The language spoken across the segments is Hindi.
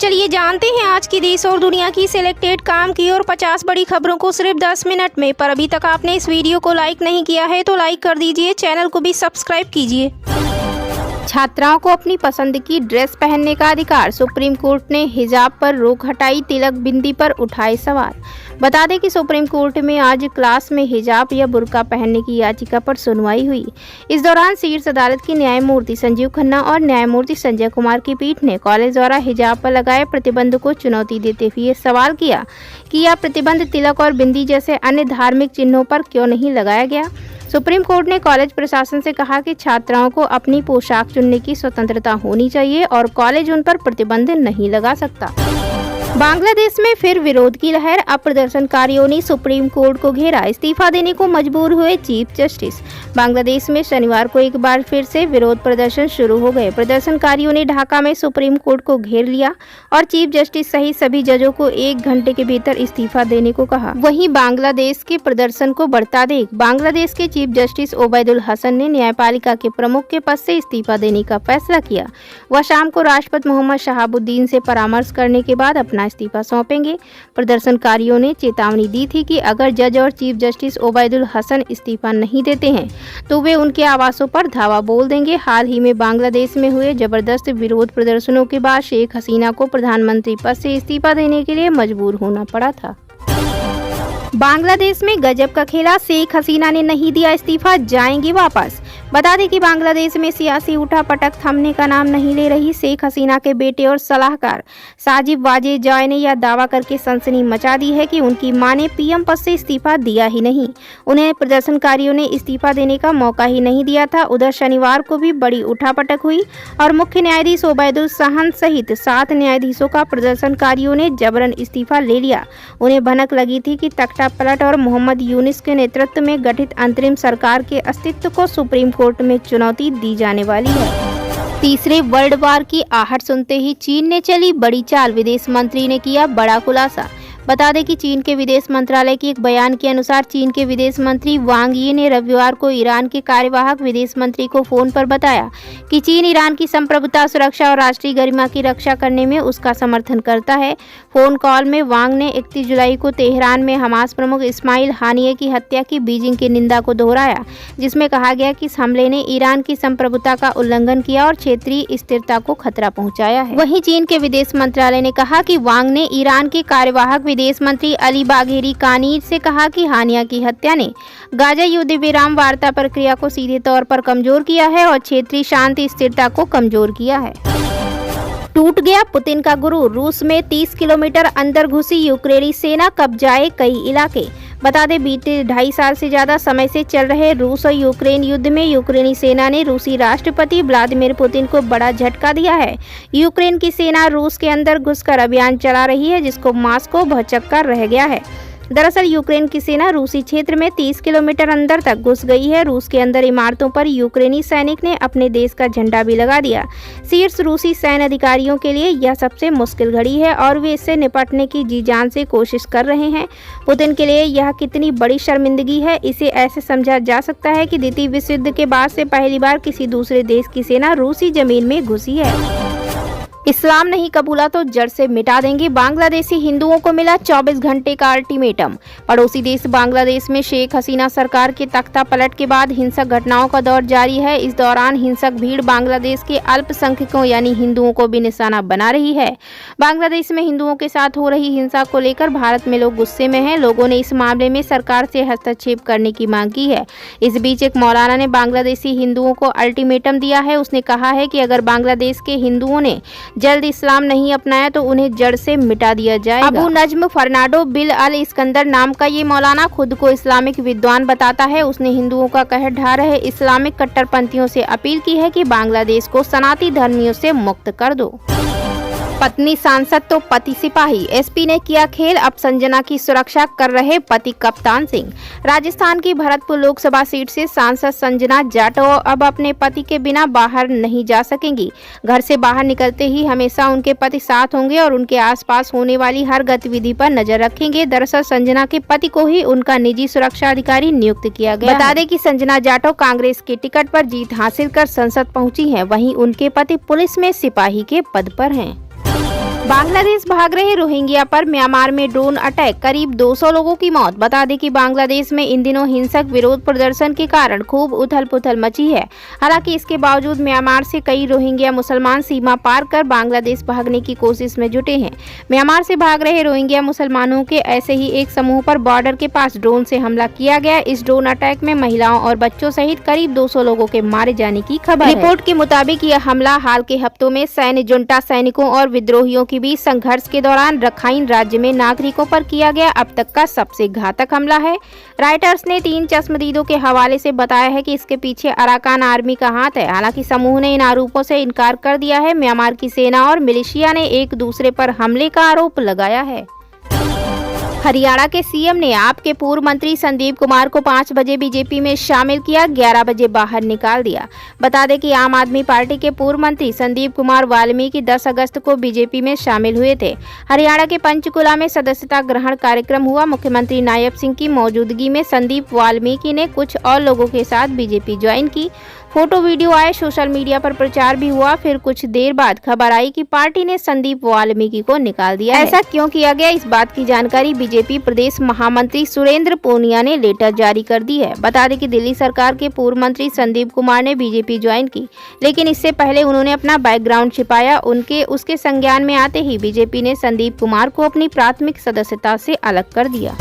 चलिए जानते हैं आज की देश और दुनिया की सिलेक्टेड काम की और 50 बड़ी खबरों को सिर्फ 10 मिनट में। पर अभी तक आपने इस वीडियो को लाइक नहीं किया है तो लाइक कर दीजिए, चैनल को भी सब्सक्राइब कीजिए। छात्राओं को अपनी पसंद की ड्रेस पहनने का अधिकार, सुप्रीम कोर्ट ने हिजाब पर रोक हटाई, तिलक बिंदी पर उठाए सवाल। बता दें कि सुप्रीम कोर्ट में आज क्लास में हिजाब या बुर्का पहनने की याचिका पर सुनवाई हुई। इस दौरान शीर्ष अदालत की न्यायमूर्ति संजीव खन्ना और न्यायमूर्ति संजय कुमार की पीठ ने कॉलेज द्वारा हिजाब पर लगाए प्रतिबंध को चुनौती देते हुए सवाल किया कि यह प्रतिबंध तिलक और बिंदी जैसे अन्य धार्मिक चिन्हों पर क्यों नहीं लगाया गया। सुप्रीम कोर्ट ने कॉलेज प्रशासन से कहा कि छात्राओं को अपनी पोशाक चुनने की स्वतंत्रता होनी चाहिए और कॉलेज उन पर प्रतिबंध नहीं लगा सकता। बांग्लादेश में फिर विरोध की लहर, अब प्रदर्शनकारियों ने सुप्रीम कोर्ट को घेरा, इस्तीफा देने को मजबूर हुए चीफ जस्टिस। बांग्लादेश में शनिवार को एक बार फिर से विरोध प्रदर्शन शुरू हो गए। प्रदर्शनकारियों ने ढाका में सुप्रीम कोर्ट को घेर लिया और चीफ जस्टिस सहित सभी जजों को 1 घंटे के भीतर इस्तीफा देने को कहा। वहीं बांग्लादेश के प्रदर्शन को बढ़ता देख बांग्लादेश के चीफ जस्टिस ओबैदुल हसन ने न्यायपालिका के प्रमुख के पद से इस्तीफा देने का फैसला किया। वह शाम को राष्ट्रपति मोहम्मद शहाबुद्दीन से परामर्श करने के बाद अपना इस्तीफा सौंपेंगे। प्रदर्शनकारियों ने चेतावनी दी थी कि अगर जज और चीफ जस्टिस ओबैदुल हसन इस्तीफा नहीं देते हैं तो वे उनके आवासों पर धावा बोल देंगे। हाल ही में बांग्लादेश में हुए जबरदस्त विरोध प्रदर्शनों के बाद शेख हसीना को प्रधानमंत्री पद से इस्तीफा देने के लिए मजबूर होना पड़ा था। बांग्लादेश में गजब का खेला, शेख हसीना ने नहीं दिया इस्तीफा, जाएंगी वापस। बता दें कि बांग्लादेश में सियासी उठापटक थमने का नाम नहीं ले रही। शेख हसीना के बेटे और सलाहकार साजिब वाजेद जॉय ने यह दावा करके सनसनी मचा दी है कि उनकी मां ने पीएम पद से इस्तीफा दिया ही नहीं, उन्हें प्रदर्शनकारियों ने इस्तीफा देने का मौका ही नहीं दिया था। उधर शनिवार को भी बड़ी उठापटक हुई और मुख्य न्यायाधीश ओबैदुल सहन सहित 7 न्यायाधीशों का प्रदर्शनकारियों ने जबरन इस्तीफा ले लिया। उन्हें भनक लगी थी कि तख्ता पलट और मोहम्मद यूनिस के नेतृत्व में गठित अंतरिम सरकार के अस्तित्व को सुप्रीम कोर्ट में चुनौती दी जाने वाली है। तीसरे वर्ल्ड वार की आहट सुनते ही चीन ने चली बड़ी चाल, विदेश मंत्री ने किया बड़ा खुलासा। बता दें कि चीन के विदेश मंत्रालय के एक बयान के अनुसार चीन के विदेश मंत्री वांग यी ने रविवार को ईरान के कार्यवाहक विदेश मंत्री को फोन पर बताया कि चीन ईरान की संप्रभुता, सुरक्षा और राष्ट्रीय गरिमा की रक्षा करने में उसका समर्थन करता है। फोन कॉल में वांग ने 31 जुलाई को तेहरान में हमास प्रमुख इस्माइल हानिये की हत्या की बीजिंग की निंदा को दोहराया, जिसमें कहा गया कि इस हमले ने ईरान की संप्रभुता का उल्लंघन किया और क्षेत्रीय स्थिरता को खतरा पहुंचाया है। वहीं चीन के विदेश मंत्रालय ने कहा कि वांग ने ईरान के कार्यवाहक विदेश मंत्री अली बाघेरी कानी से कहा कि हानिया की हत्या ने गाजा युद्ध विराम वार्ता प्रक्रिया को सीधे तौर पर कमजोर किया है और क्षेत्रीय शांति स्थिरता को कमजोर किया है। टूट गया पुतिन का गुरु, रूस में 30 किलोमीटर अंदर घुसी यूक्रेनी सेना, कब्जाए कई इलाके। बता दें बीते 2.5 साल से ज्यादा समय से चल रहे रूस और यूक्रेन युद्ध में यूक्रेनी सेना ने रूसी राष्ट्रपति व्लादिमीर पुतिन को बड़ा झटका दिया है। यूक्रेन की सेना रूस के अंदर घुसकर अभियान चला रही है, जिसको मॉस्को भौचक्का रह गया है। दरअसल यूक्रेन की सेना रूसी क्षेत्र में 30 किलोमीटर अंदर तक घुस गई है। रूस के अंदर इमारतों पर यूक्रेनी सैनिक ने अपने देश का झंडा भी लगा दिया। शीर्ष रूसी सैन्य अधिकारियों के लिए यह सबसे मुश्किल घड़ी है और वे इससे निपटने की जी जान से कोशिश कर रहे हैं। पुतिन के लिए यह कितनी बड़ी शर्मिंदगी है, इसे ऐसे समझा जा सकता है कि द्वितीय विश्व युद्ध के बाद से पहली बार किसी दूसरे देश की सेना रूसी जमीन में घुसी है। इस्लाम नहीं कबूला तो जड़ से मिटा देंगे, बांग्लादेशी हिंदुओं को मिला 24 घंटे का अल्टीमेटम। पड़ोसी देश बांग्लादेश में शेख हसीना सरकार के तख्ता पलट के बाद हिंसक घटनाओं का दौर जारी है। इस दौरान हिंसक भीड़ बांग्लादेश के अल्पसंख्यकों यानी हिंदुओं को भी निशाना बना रही है। बांग्लादेश में हिंदुओं के साथ हो रही हिंसा को लेकर भारत में लोग गुस्से में हैं। लोगों ने इस मामले में सरकार से हस्तक्षेप करने की मांग की है। इस बीच एक मौलाना ने बांग्लादेशी हिंदुओं को अल्टीमेटम दिया है। उसने कहा है कि अगर बांग्लादेश के हिंदुओं ने जल्द इस्लाम नहीं अपनाया तो उन्हें जड़ से मिटा दिया जाएगा। अबू नज्म फर्नांडो बिल अल इस्कंदर नाम का ये मौलाना खुद को इस्लामिक विद्वान बताता है। उसने हिंदुओं का कहर ढा रहे इस्लामिक कट्टरपंथियों से अपील की है कि बांग्लादेश को सनातनी धर्मियों से मुक्त कर दो। पत्नी सांसद तो पति सिपाही, एसपी ने किया खेल, अब संजना की सुरक्षा कर रहे पति कप्तान सिंह। राजस्थान की भरतपुर लोकसभा सीट से सांसद संजना जाटव अब अपने पति के बिना बाहर नहीं जा सकेंगी। घर से बाहर निकलते ही हमेशा उनके पति साथ होंगे और उनके आसपास होने वाली हर गतिविधि पर नजर रखेंगे। दरअसल संजना के पति को ही उनका निजी सुरक्षा अधिकारी नियुक्त किया गया। बता दें कि संजना जाटव कांग्रेस के टिकट पर जीत हासिल कर संसद पहुंची हैं, वहीं उनके पति पुलिस में सिपाही के पद पर हैं। बांग्लादेश भाग रहे रोहिंग्या पर म्यांमार में ड्रोन अटैक, करीब 200 लोगों की मौत। बता दें कि बांग्लादेश में इन दिनों हिंसक विरोध प्रदर्शन के कारण खूब उथल-पुथल मची है। हालांकि इसके बावजूद म्यांमार से कई रोहिंग्या मुसलमान सीमा पार कर बांग्लादेश भागने की कोशिश में जुटे हैं। म्यांमार से भाग रहे रोहिंग्या मुसलमानों के ऐसे ही एक समूह पर बॉर्डर के पास ड्रोन से हमला किया गया। इस ड्रोन अटैक में महिलाओं और बच्चों सहित करीब 200 लोगों के मारे जाने की खबर है। रिपोर्ट के मुताबिक यह हमला हाल के हफ्तों में सैन्य जुंटा सैनिकों और विद्रोहियों के बीच संघर्ष के दौरान रखाइन राज्य में नागरिकों पर किया गया अब तक का सबसे घातक हमला है। राइटर्स ने 3 चश्मदीदों के हवाले से बताया है कि इसके पीछे अराकान आर्मी का हाथ है। हालांकि समूह ने इन आरोपों से इनकार कर दिया है। म्यांमार की सेना और मिलिशिया ने एक दूसरे पर हमले का आरोप लगाया है। हरियाणा के सीएम ने आप के पूर्व मंत्री संदीप कुमार को 5 बजे बीजेपी में शामिल किया, 11 बजे बाहर निकाल दिया। बता दें कि आम आदमी पार्टी के पूर्व मंत्री संदीप कुमार वाल्मीकि 10 अगस्त को बीजेपी में शामिल हुए थे। हरियाणा के पंचकुला में सदस्यता ग्रहण कार्यक्रम हुआ। मुख्यमंत्री नायब सिंह की मौजूदगी में संदीप वाल्मीकि ने कुछ और लोगों के साथ बीजेपी ज्वाइन की। फोटो वीडियो आए, सोशल मीडिया पर प्रचार भी हुआ। फिर कुछ देर बाद खबर आई कि पार्टी ने संदीप वाल्मीकि को निकाल दिया। ऐसा क्यों किया गया, इस बात की जानकारी बीजेपी प्रदेश महामंत्री सुरेंद्र पूनिया ने लेटर जारी कर दी है। बता दें कि दिल्ली सरकार के पूर्व मंत्री संदीप कुमार ने बीजेपी ज्वाइन की, लेकिन इससे पहले उन्होंने अपना बैकग्राउंड छिपाया। उसके संज्ञान में आते ही बीजेपी ने संदीप कुमार को अपनी प्राथमिक सदस्यता से अलग कर दिया।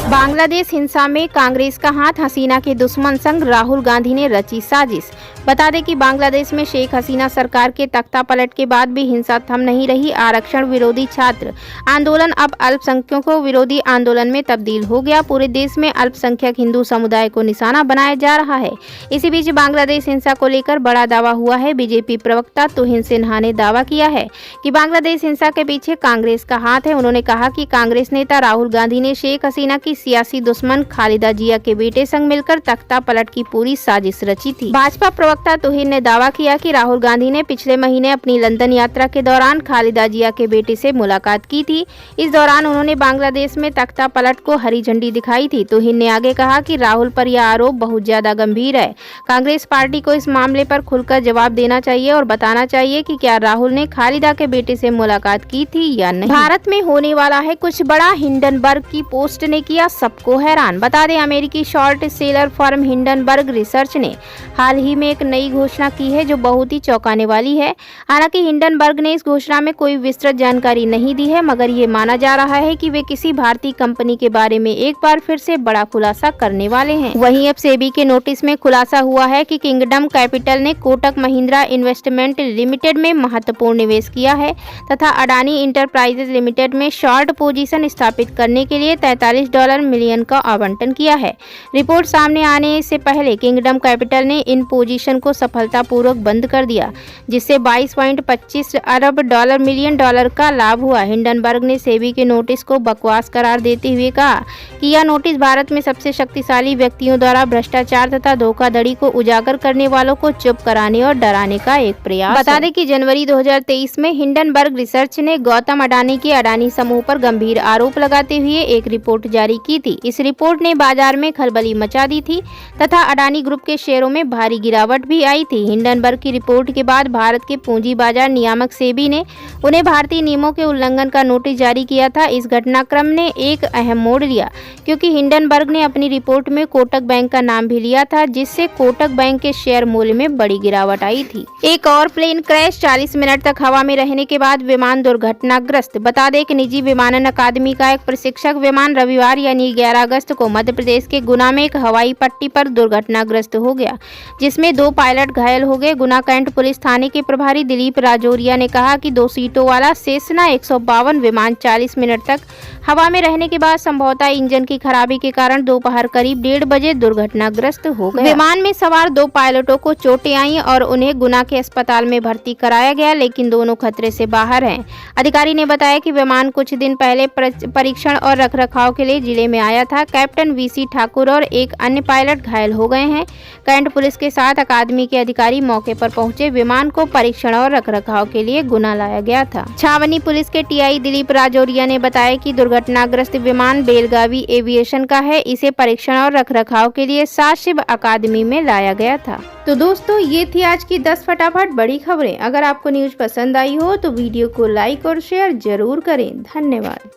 बांग्लादेश हिंसा में कांग्रेस का हाथ, हसीना के दुश्मन संग राहुल गांधी ने रची साजिश। बता दें कि बांग्लादेश में शेख हसीना सरकार के तख्ता पलट के बाद भी हिंसा थम नहीं रही। आरक्षण विरोधी छात्र आंदोलन अब अल्पसंख्यकों विरोधी आंदोलन में तब्दील हो गया। पूरे देश में अल्पसंख्यक हिंदू समुदाय को निशाना बनाया जा रहा है। इसी बीच बांग्लादेश हिंसा को लेकर बड़ा दावा हुआ है। बीजेपी प्रवक्ता तुहिन सिन्हा ने दावा किया है कि बांग्लादेश हिंसा के पीछे कांग्रेस का हाथ है। उन्होंने कहा कि कांग्रेस नेता राहुल गांधी ने शेख हसीना की सियासी दुश्मन खालिदा जिया के बेटे संग मिलकर तख्ता पलट की पूरी साजिश रची थी। भाजपा प्रवक्ता तुहिन ने दावा किया कि राहुल गांधी ने पिछले महीने अपनी लंदन यात्रा के दौरान खालिदा जिया के बेटे से मुलाकात की थी। इस दौरान उन्होंने बांग्लादेश में तख्ता पलट को हरी झंडी दिखाई थी। तुहिन ने आगे कहा कि राहुल पर यह आरोप बहुत ज्यादा गंभीर है। कांग्रेस पार्टी को इस मामले पर खुलकर जवाब देना चाहिए और बताना चाहिए कि क्या राहुल ने खालिदा के बेटे से मुलाकात की थी या नहीं। भारत में होने वाला है कुछ बड़ा, हिंडनबर्ग की पोस्ट ने किया सबको हैरान। बता दें अमेरिकी short seller firm Hindenburg research ने हाल ही में एक नई घोषणा की है जो बहुत ही चौंकाने वाली है। हालांकि हिंडनबर्ग ने इस घोषणा में कोई विस्तृत जानकारी नहीं दी है, मगर ये माना जा रहा है कि वे किसी भारतीय कंपनी के बारे में एक बार फिर से बड़ा खुलासा करने वाले हैं। वहीं अब सेबी के नोटिस में खुलासा हुआ है कि किंगडम कैपिटल ने कोटक महिंद्रा इन्वेस्टमेंट लिमिटेड में महत्वपूर्ण निवेश किया है तथा अडानी इंटरप्राइजेज लिमिटेड में शॉर्ट पोजीशन स्थापित करने के लिए $43 मिलियन का आवंटन किया है। रिपोर्ट सामने आने से पहले किंगडम कैपिटल ने इन पोजीशन को सफलतापूर्वक बंद कर दिया, जिससे $22.25 अरब मिलियन डॉलर का लाभ हुआ। हिंडनबर्ग ने सेबी के नोटिस को बकवास करार देते हुए कहा कि यह नोटिस भारत में सबसे शक्तिशाली व्यक्तियों द्वारा भ्रष्टाचार तथा धोखाधड़ी को उजागर करने वालों को चुप कराने और डराने का एक प्रयास। बता दें कि जनवरी 2023 में हिंडनबर्ग रिसर्च ने गौतम अडानी के अडानी समूह पर गंभीर आरोप लगाते हुए एक रिपोर्ट जारी की थी। इस रिपोर्ट ने बाजार में खलबली मचा दी थी तथा अडानी ग्रुप के शेयरों में भारी गिरावट भी आई थी। हिंडनबर्ग की रिपोर्ट के बाद भारत के पूंजी बाजार नियामक सेबी ने उन्हें भारतीय नियमों के उल्लंघन का नोटिस जारी किया था। इस घटनाक्रम ने एक अहम मोड़ लिया क्योंकि हिंडनबर्ग ने अपनी रिपोर्ट में कोटक बैंक का नाम भी लिया था, जिससे कोटक बैंक के शेयर मूल्य में बड़ी गिरावट आई थी। एक और प्लेन क्रैश, 40 मिनट तक हवा में रहने के बाद विमान दुर्घटनाग्रस्त। बता दें कि निजी विमानन अकादमी का एक प्रशिक्षक विमान रविवार यानी 11 अगस्त को मध्य प्रदेश के गुना में एक हवाई पट्टी पर दुर्घटनाग्रस्त हो गया, जिसमें 2 पायलट घायल हो गए। गुना कैंट पुलिस थाने के प्रभारी दिलीप राजौरिया ने कहा कि 2 सीटों वाला सेसना 152 विमान 40 मिनट तक हवा में रहने के बाद संभवतः इंजन की खराबी के कारण दोपहर करीब 1:30 बजे दुर्घटनाग्रस्त हो गया। विमान में सवार 2 पायलटों को चोटें आई और उन्हें गुना के अस्पताल में भर्ती कराया गया, लेकिन दोनों खतरे से बाहर हैं। अधिकारी ने बताया कि विमान कुछ दिन पहले परीक्षण और रखरखाव के लिए जिले खतरे में आया था। कैप्टन वीसी ठाकुर और एक अन्य पायलट घायल हो गए हैं। कैंट पुलिस के साथ अकादमी के अधिकारी मौके पर पहुंचे। विमान को परीक्षण और रखरखाव के लिए गुना लाया गया था। छावनी पुलिस के टीआई दिलीप राजौरिया ने बताया कि दुर्घटनाग्रस्त विमान बेलगावी एविएशन का है। इसे परीक्षण और रखरखाव के लिए साशिब अकादमी में लाया गया था। तो दोस्तों, ये थी आज की 10 फटाफट बड़ी खबरें। अगर आपको न्यूज पसंद आई हो तो वीडियो को लाइक और शेयर जरूर करें। धन्यवाद।